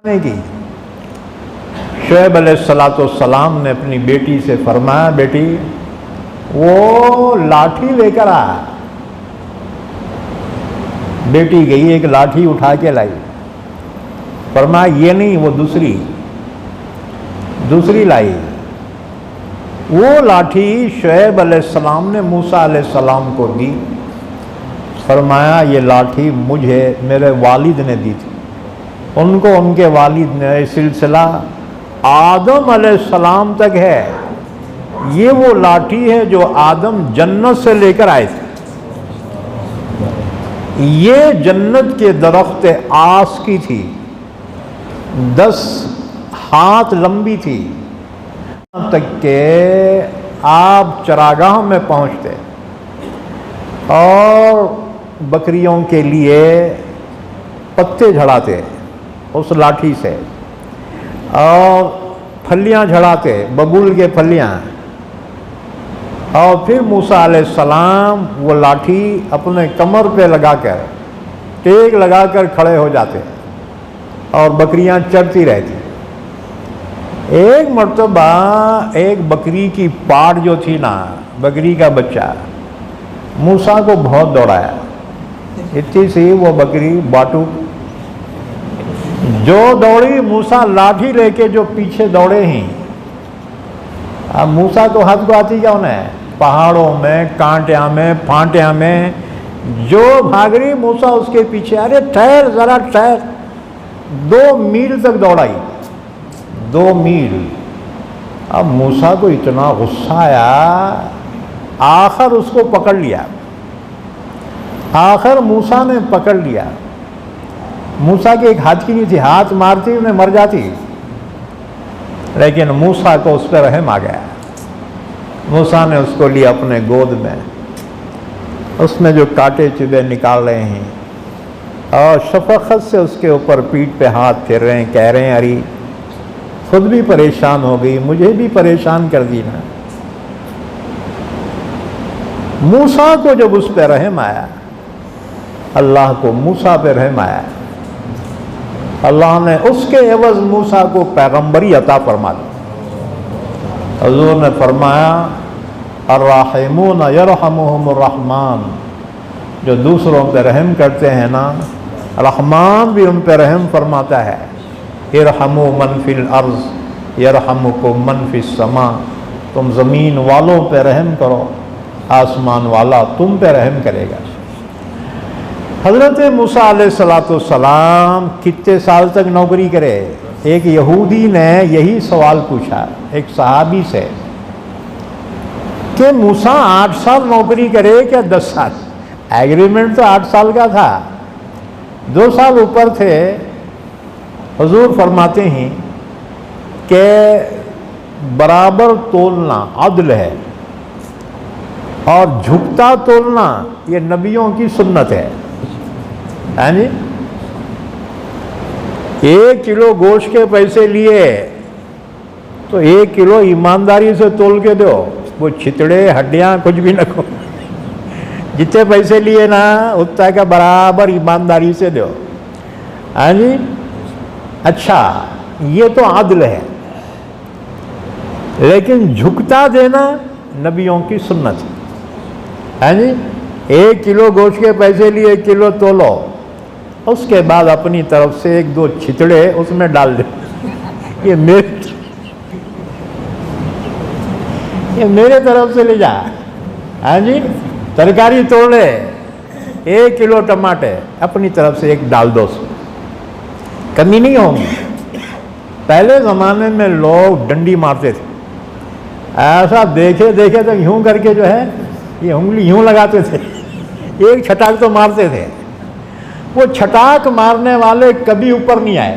کی شعیب علیہ السلام نے اپنی بیٹی سے فرمایا، بیٹی وہ لاٹھی لے کر آ۔ بیٹی گئی، ایک لاٹھی اٹھا کے لائی، فرمایا یہ نہیں، وہ دوسری لائی۔ وہ لاٹھی شعیب علیہ السلام نے موسیٰ علیہ السلام کو دی، فرمایا یہ لاٹھی مجھے میرے والد نے دی تھی، ان کو ان کے والد نے، سلسلہ آدم علیہ السلام تک ہے۔ یہ وہ لاٹھی ہے جو آدم جنت سے لے کر آئے تھے۔ یہ جنت کے درخت آس کی تھی، 10 ہاتھ لمبی تھی، تک کہ آپ چراگاہ میں پہنچتے اور بکریوں کے لیے پتے جھڑاتے اس لاٹھی سے، اور پھلیاں جھڑاتے، ببول کے پھلیاں، اور پھر موسیٰ علیہ السلام وہ لاٹھی اپنے کمر پہ لگا کر، ٹیک لگا کر کھڑے ہو جاتے اور بکریاں چرتی رہتی۔ ایک مرتبہ ایک بکری کی پاٹ جو تھی نا، بکری کا بچہ، موسیٰ کو بہت دوڑایا، اتنی سی وہ بکری باٹو، جو دوڑی موسیٰ لاٹھی لے کے جو پیچھے دوڑے ہیں۔ اب موسیٰ کو ہاتھ کو آتی کیا انہیں، پہاڑوں میں، کانٹیاں میں، پھانٹیاں میں جو بھاگ رہی، موسیٰ اس کے پیچھے، ارے ٹھہر ذرا ٹھہر۔ 2 میل تک دوڑائی، 2 میل۔ اب موسیٰ کو اتنا غصہ آیا، آخر اس کو پکڑ لیا، آخر موسیٰ نے پکڑ لیا۔ موسیٰ کے ایک ہاتھ کی نہیں تھی، ہاتھ مارتی انہیں مر جاتی، لیکن موسیٰ کو اس پہ رحم آ گیا۔ موسیٰ نے اس کو لیا اپنے گود میں، اس میں جو کانٹے چبھے نکال رہے ہیں، اور شفقت سے اس کے اوپر پیٹھ پہ ہاتھ پھیر رہے ہیں، کہہ رہے ہیں اری خود بھی پریشان ہو گئی، مجھے بھی پریشان کر دی نا۔ موسیٰ کو جب اس پہ رحم آیا، اللہ کو موسیٰ پہ رحم آیا، اللہ نے اس کے عوض موسیٰ کو پیغمبری عطا فرما دی۔ حضور نے فرمایا الراحمون یرحمہم الرحمن، جو دوسروں پہ رحم کرتے ہیں نا، رحمان بھی ان پہ رحم فرماتا ہے۔ ارحموا من فی الارض یرحمکم من فی السماء، تم زمین والوں پہ رحم کرو، آسمان والا تم پہ رحم کرے گا۔ حضرت موسیٰ علیہ السلام کتنے سال تک نوکری کرے؟ ایک یہودی نے یہی سوال پوچھا ایک صحابی سے کہ موسیٰ 8 سال نوکری کرے کیا 10 سال؟ ایگریمنٹ تو 8 سال کا تھا، 2 سال اوپر تھے۔ حضور فرماتے ہیں کہ برابر تولنا عدل ہے، اور جھکتا تولنا یہ نبیوں کی سنت ہے۔ ہاں جی، 1 کلو گوشت کے پیسے لیے تو 1 کلو ایمانداری سے تول کے دو، وہ چھتڑے ہڈیاں کچھ بھی نہ کھو، جتنے پیسے لیے نا اتنا کا برابر ایمانداری سے دو۔ ہاں جی، اچھا یہ تو عدل ہے، لیکن جھکتا دینا نبیوں کی سنت ہے۔ ہاں جی، 1 کلو گوشت کے پیسے لیے 1 کلو تولو، اس کے بعد اپنی طرف سے 1-2 چھتڑے اس میں ڈال دو، یہ میرے طرف سے لے جا۔ ہاں جی، ترکاری توڑے 1 کلو ٹماٹر اپنی طرف سے 1 ڈال دو، کمی نہیں ہوگی۔ پہلے زمانے میں لوگ ڈنڈی مارتے تھے، ایسا دیکھے تو یوں کر کے جو ہے یہ انگلی یوں لگاتے تھے، ایک چھٹاک تو مارتے تھے۔ وہ چھٹاک مارنے والے کبھی اوپر نہیں آئے۔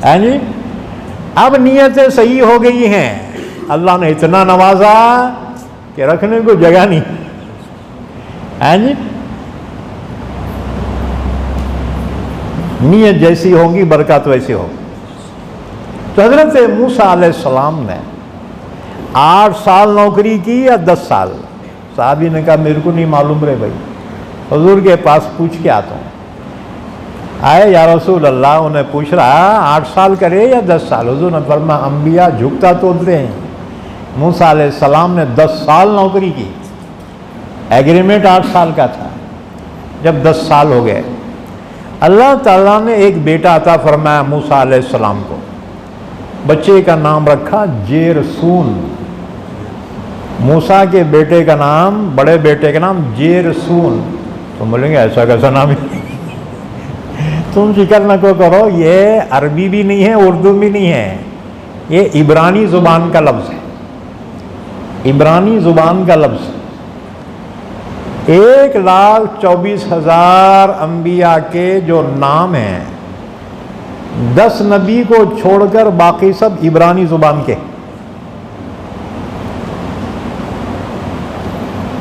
ہاں جی، اب نیتیں صحیح ہو گئی ہیں، اللہ نے اتنا نوازا کہ رکھنے کو جگہ نہیں۔ ہاں جی، نیت جیسی ہوگی برکت ویسی ہوگی۔ تو حضرت موسیٰ علیہ السلام نے 8 سال نوکری کی یا 10 سال؟ صحابی نے کہا میرے کو نہیں معلوم رہے بھائی، حضور کے پاس پوچھ کے آتا ہوں۔ آئے یا رسول اللہ، انہیں پوچھ رہا 8 سال کرے یا 10 سال؟ حضور نے فرمایا انبیاء جھکتا توڑتے ہیں، موسیٰ علیہ السلام نے 10 سال نوکری کی، ایگریمنٹ 8 سال کا تھا۔ جب 10 سال ہو گئے، اللہ تعالیٰ نے ایک بیٹا عطا فرمایا موسیٰ علیہ السلام کو، بچے کا نام رکھا جیرسون۔ موسیٰ کے بیٹے کا نام، بڑے بیٹے کا نام جیرسون۔ تم بولیں گے ایسا کیسا نام ہے؟ تم فکر نہ کرو، یہ عربی بھی نہیں ہے، اردو بھی نہیں ہے، یہ عبرانی زبان کا لفظ ہے، عبرانی زبان کا لفظ۔ 1,24,000 انبیاء کے جو نام ہیں، 10 نبی کو چھوڑ کر باقی سب عبرانی زبان کے۔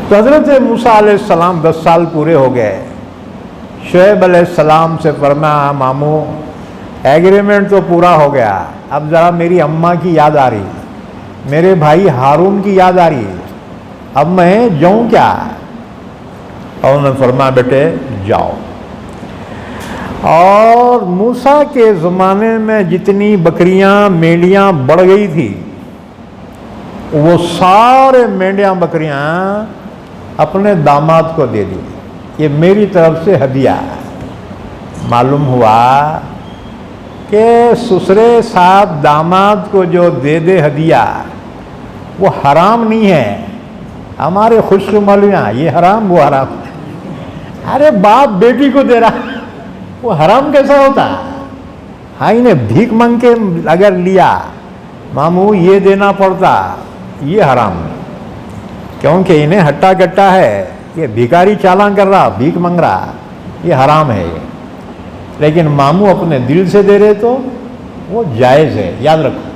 تو حضرت موسیٰ علیہ السلام 10 سال پورے ہو گئے، شعیب علیہ السلام سے فرمایا ماموں ایگریمنٹ تو پورا ہو گیا، اب ذرا میری اماں کی یاد آ رہی، میرے بھائی ہارون کی یاد آ رہی، اب میں جاؤں کیا؟ اور انہوں نے فرمایا بیٹے جاؤ۔ اور موسیٰ کے زمانے میں جتنی بکریاں مینڈیاں بڑھ گئی تھی، وہ سارے مینڈیاں بکریاں اپنے داماد کو دے دی، یہ میری طرف سے ہدیہ ہے۔ معلوم ہوا کہ سسرے صاحب داماد کو جو دے دے ہدیہ، وہ حرام نہیں ہے۔ ہمارے خشک مولویاں یہ حرام وہ حرام، ارے باپ بیٹی کو دے رہا، وہ حرام کیسا ہوتا؟ ہاں انہیں بھیک مانگ کے اگر لیا ماموں یہ دینا پڑتا، یہ حرام ہے، کیونکہ انہیں ہٹا کٹا ہے، یہ بھیکاری چالاں کر رہا، بھیک مانگ رہا، یہ حرام ہے یہ۔ لیکن ماموں اپنے دل سے دے رہے تو وہ جائز ہے، یاد رکھو۔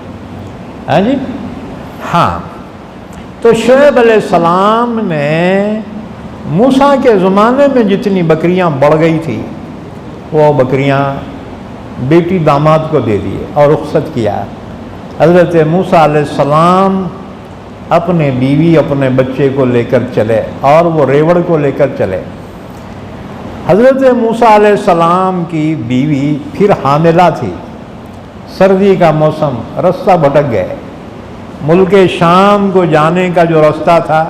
ہاں جی، ہاں۔ تو شعیب علیہ السلام نے موسیٰ کے زمانے میں جتنی بکریاں بڑھ گئی تھی، وہ بکریاں بیٹی داماد کو دے دیے اور رخصت کیا۔ حضرت موسیٰ علیہ السلام اپنے بیوی اپنے بچے کو لے کر چلے اور وہ ریوڑ کو لے کر چلے۔ حضرت موسیٰ علیہ السلام کی بیوی پھر حاملہ تھی، سردی کا موسم، رستہ بھٹک گئے، ملک شام کو جانے کا جو راستہ تھا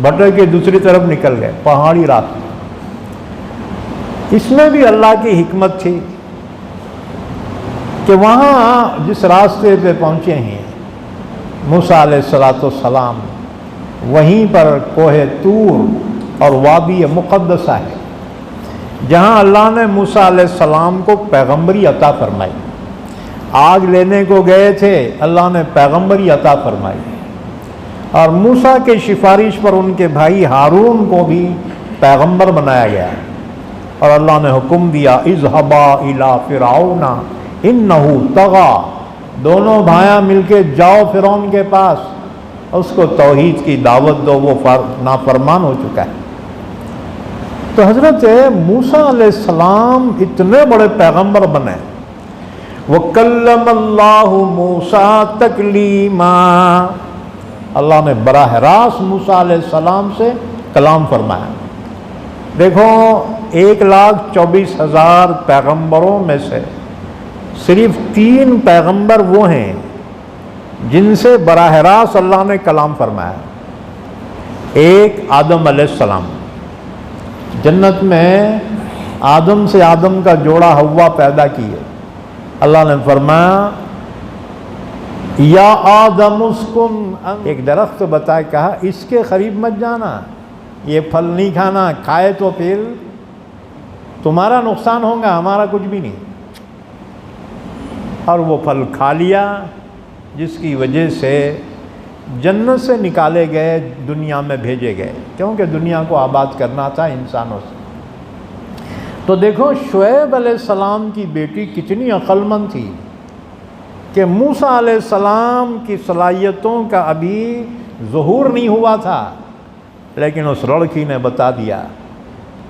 بھٹک کے دوسری طرف نکل گئے، پہاڑی راستہ۔ اس میں بھی اللہ کی حکمت تھی کہ وہاں جس راستے پہ پہنچے ہیں موسیٰ علیہ السلام، وہیں پر کوہ طور اور وادی مقدسہ ہے، جہاں اللہ نے موسیٰ علیہ السلام کو پیغمبری عطا فرمائی۔ آگ لینے کو گئے تھے، اللہ نے پیغمبری عطا فرمائی، اور موسیٰ کے سفارش پر ان کے بھائی ہارون کو بھی پیغمبر بنایا گیا، اور اللہ نے حکم دیا اذهبا الی فرعون انہ طغی، دونوں بھائیاں مل کے جاؤ فرعون کے پاس، اس کو توحید کی دعوت دو، وہ نافرمان ہو چکا ہے۔ تو حضرت موسیٰ علیہ السلام اتنے بڑے پیغمبر بنے، وَكَلَّمَ اللَّهُ مُوسَىٰ تَكْلِيمًا، اللہ نے براہ راست موسیٰ علیہ السلام سے کلام فرمایا۔ دیکھو 1,24,000 پیغمبروں میں سے صرف 3 پیغمبر وہ ہیں جن سے براہ راست اللہ نے کلام فرمایا۔ ایک آدم علیہ السلام، جنت میں آدم سے آدم کا جوڑا ہوا پیدا کیے، اللہ نے فرمایا یا آدم اسکن، ایک درخت بتائے، کہا اس کے قریب مت جانا، یہ پھل نہیں کھانا، کھائے تو پھر تمہارا نقصان ہوگا، ہمارا کچھ بھی نہیں۔ اور وہ پھل کھا لیا، جس کی وجہ سے جنت سے نکالے گئے، دنیا میں بھیجے گئے، کیونکہ دنیا کو آباد کرنا تھا انسانوں سے۔ تو دیکھو شعیب علیہ السلام کی بیٹی کتنی عقل مند تھی کہ موسیٰ علیہ السلام کی صلاحیتوں کا ابھی ظہور نہیں ہوا تھا، لیکن اس لڑکی نے بتا دیا،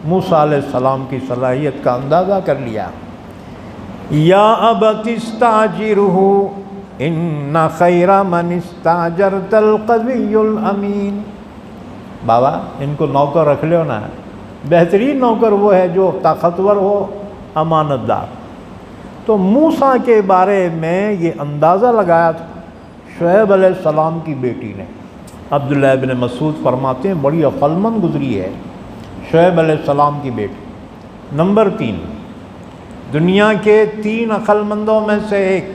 موسیٰ علیہ السلام کی صلاحیت کا اندازہ کر لیا۔ یا ابت استاجرہ ان خیر من استاجرت القوی الامین، بابا ان کو نوکر رکھ لو نا، بہترین نوکر وہ ہے جو طاقتور ہو امانت دار۔ تو موسیٰ کے بارے میں یہ اندازہ لگایا تھا شعیب علیہ السلام کی بیٹی نے۔ عبداللہ ابن مسعود فرماتے ہیں بڑی عقلمند گزری ہے شعیب علیہ السلام کی بیٹی۔ نمبر 3، دنیا کے 3 عقلمندوں میں سے ایک،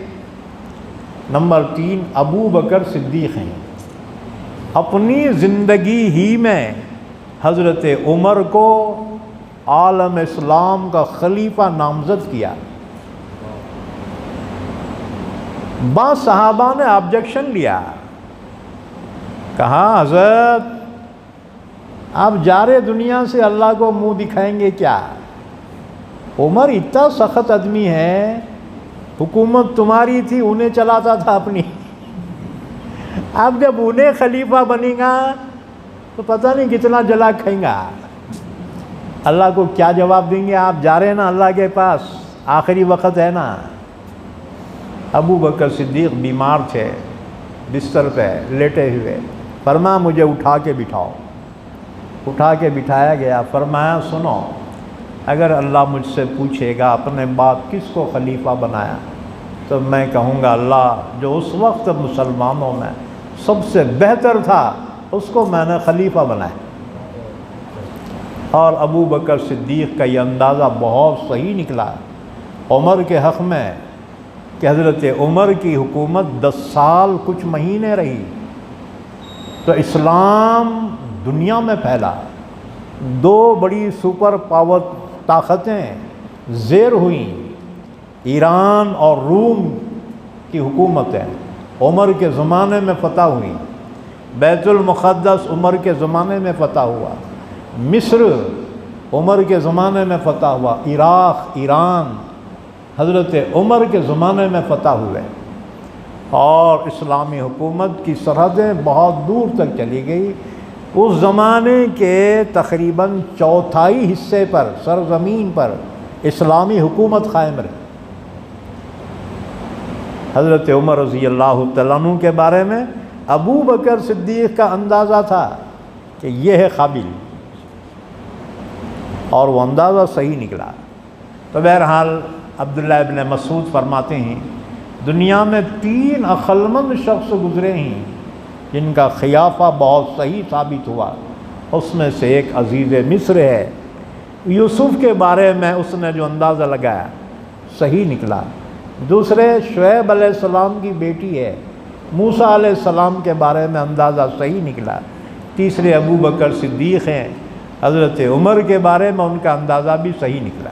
نمبر 3 ابو بکر صدیق ہیں۔ اپنی زندگی ہی میں حضرت عمر کو عالم اسلام کا خلیفہ نامزد کیا۔ بعض صحابہ نے آبجیکشن لیا، کہا حضرت آپ جا رہے دنیا سے، اللہ کو منہ دکھائیں گے کیا؟ عمر اتنا سخت آدمی ہے، حکومت تمہاری تھی، انہیں چلاتا تھا اپنی، اب جب انہیں خلیفہ بنے گا تو پتہ نہیں کتنا جلا کھائیں گا۔ اللہ کو کیا جواب دیں گے؟ آپ جا رہے ہیں نا اللہ کے پاس، آخری وقت ہے نا۔ ابو بکر صدیق بیمار تھے، بستر پہ لیٹے ہوئے، فرمایا مجھے اٹھا کے بٹھاؤ۔ اٹھا کے بٹھایا گیا، فرمایا سنو، اگر اللہ مجھ سے پوچھے گا اپنے بعد کس کو خلیفہ بنایا تو میں کہوں گا اللہ جو اس وقت مسلمانوں میں سب سے بہتر تھا اس کو میں نے خلیفہ بنایا۔ اور ابو بکر صدیق کا یہ اندازہ بہت صحیح نکلا عمر کے حق میں کہ حضرت عمر کی حکومت 10 سال کچھ مہینے رہی تو اسلام دنیا میں پھیلا، 2 بڑی سپر پاور طاقتیں زیر ہوئیں، ایران اور روم کی حکومتیں عمر کے زمانے میں فتح ہوئیں، بیت المقدس عمر کے زمانے میں فتح ہوا، مصر عمر کے زمانے میں فتح ہوا، عراق، ایران حضرت عمر کے زمانے میں فتح ہوئے، اور اسلامی حکومت کی سرحدیں بہت دور تک چلی گئی۔ اس زمانے کے تقریباً 1/4 حصے پر سرزمین پر اسلامی حکومت قائم رہی۔ حضرت عمر رضی اللہ تعالیٰ عنہ کے بارے میں ابو بکر صدیق کا اندازہ تھا کہ یہ ہے قابل، اور وہ اندازہ صحیح نکلا۔ تو بہرحال عبداللہ ابن مسعود فرماتے ہیں دنیا میں 3 عقلمند شخص گزرے ہیں جن کا خلافہ بہت صحیح ثابت ہوا، اس میں سے ایک عزیز مصر ہے۔ یوسف کے بارے میں اس نے جو اندازہ لگایا صحیح نکلا۔ دوسرے شعیب علیہ السلام کی بیٹی ہے، موسیٰ علیہ السلام کے بارے میں اندازہ صحیح نکلا۔ تیسرے ابو بکر صدیق ہیں، حضرت عمر کے بارے میں ان کا اندازہ بھی صحیح نکلا۔